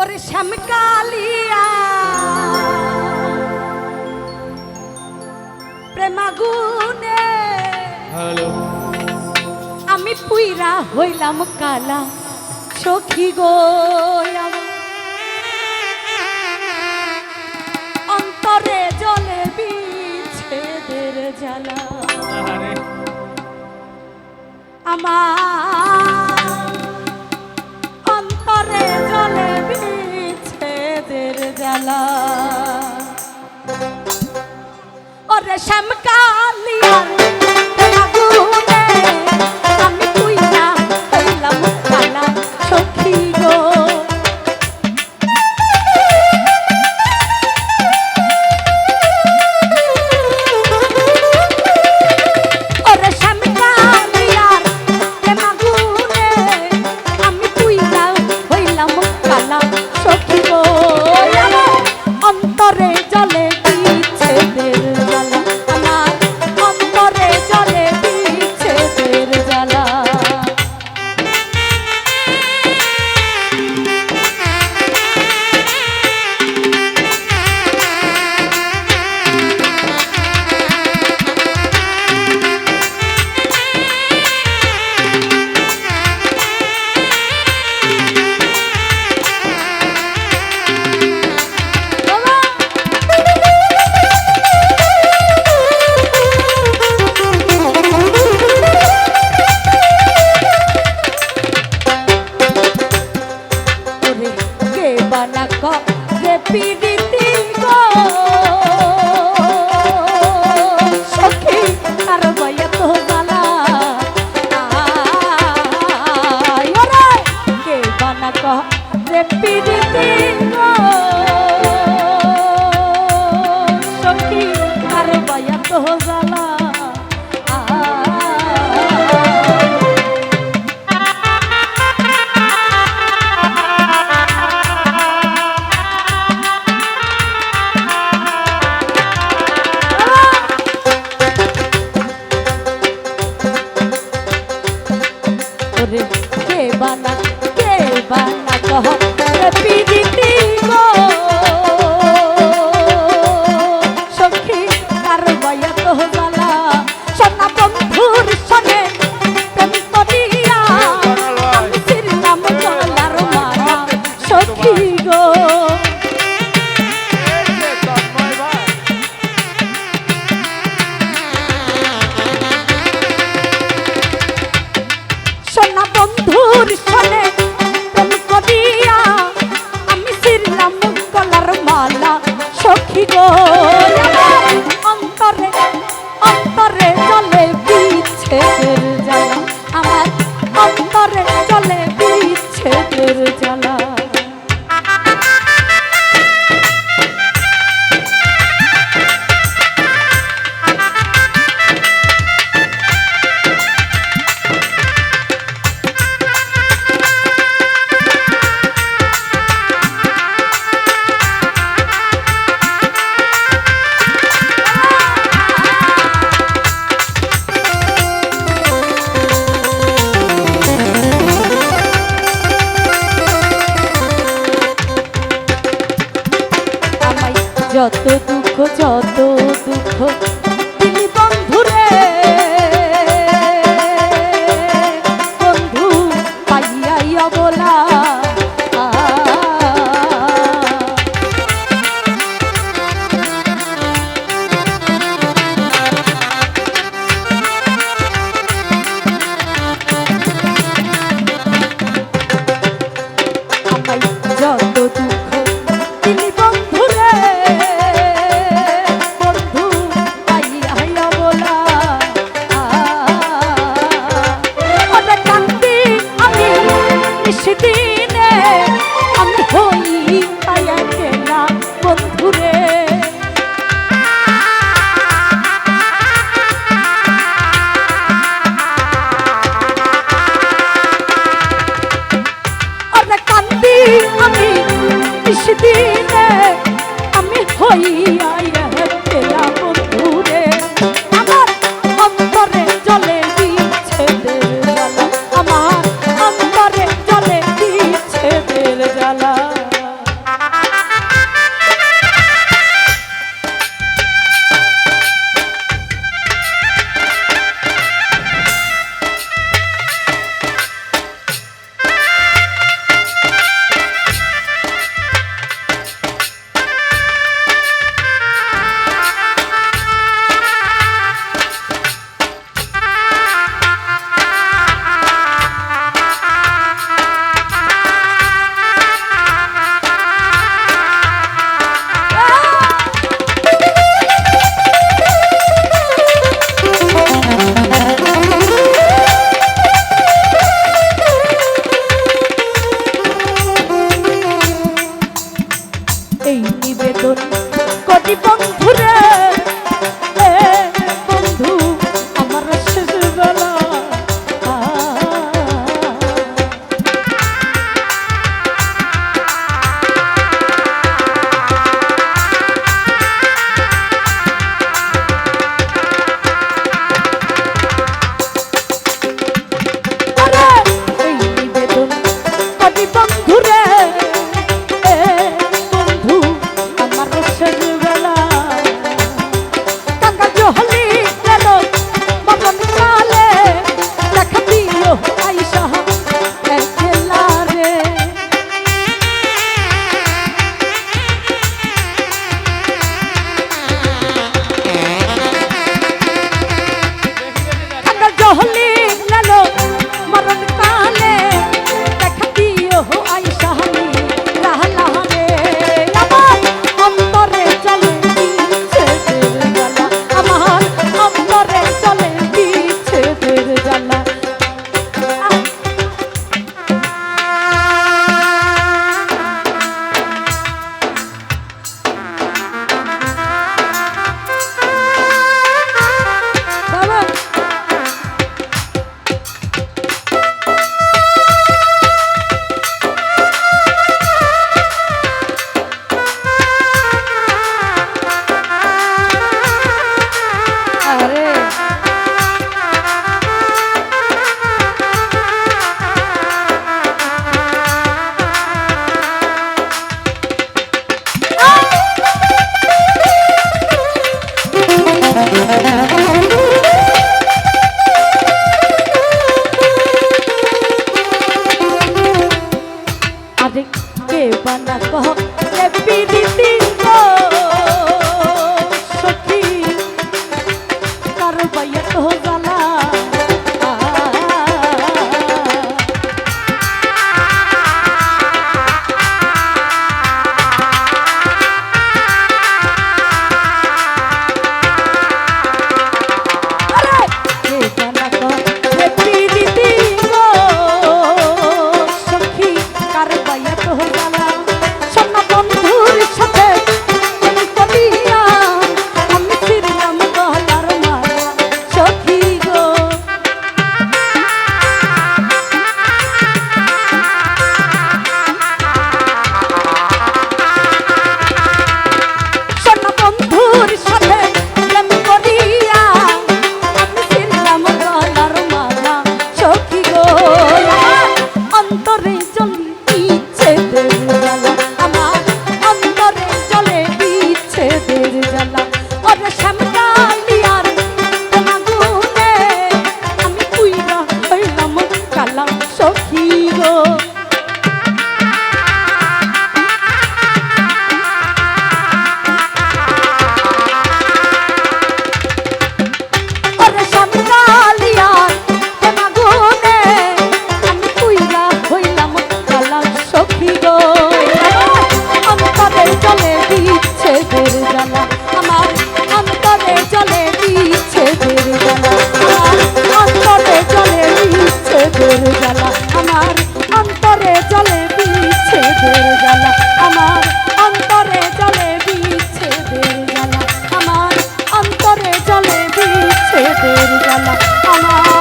ওরে শ্যামকালিয়া প্রেমাগুনে হ্যালো আমি পুইরা হইলাম কালা সখী গো অন্তরে জলে বিচ্ছেদের জ্বালা আমার অন্তরে জলে বিচ্ছেদের জ্বালা ওরে শ্যামকালিয়া প্রেমাগুনে আমি পুইরা হইলাম কালা সখী গো অন্তরে জলে বিচ্ছেদের জ্বালা আমার অন্তরে জলে বিচ্ছেদের জ্বালা রে পিরিতি গো সখী আর বয়া তো জালা ওরে কে বানা কহ রে পিরিতি গো সখী আর বয়া তো জালা কে বানা কহ রে পিরিতি গো সখী আর বয়া তো জালা সোনা বন্ধুর সনে প্রেম করিয়া আমি ছিলাম গলার মালা সখী গো সোনা বন্ধুর সনে প্রেম করিয়া আমি ছিলাম গলার মালা সখী গো অন্তরে অন্তরে জলে বিচ্ছেদের জ্বালা আমার অন্তরে জলে বিচ্ছেদের জ্বালা যত দুঃখ দিলি বন্ধুরে বন্ধু পাইয়া বলা যত দুঃখ দিলি বন্ধুরে দিনে আমি হই পায়া কেনা বন্ধুরে ওরে কান্দি আমি দিনে আমি হই আয়া কেনা বন্ধুরে আমার অন্তরে জলে বিচ্ছেদের জ্বালা আমার অন্তরে জলে বিচ্ছেদের জ্বালা এই নিবেদন করি বন্ধুরে, বন্ধু আমার শেষ বেলা। আমার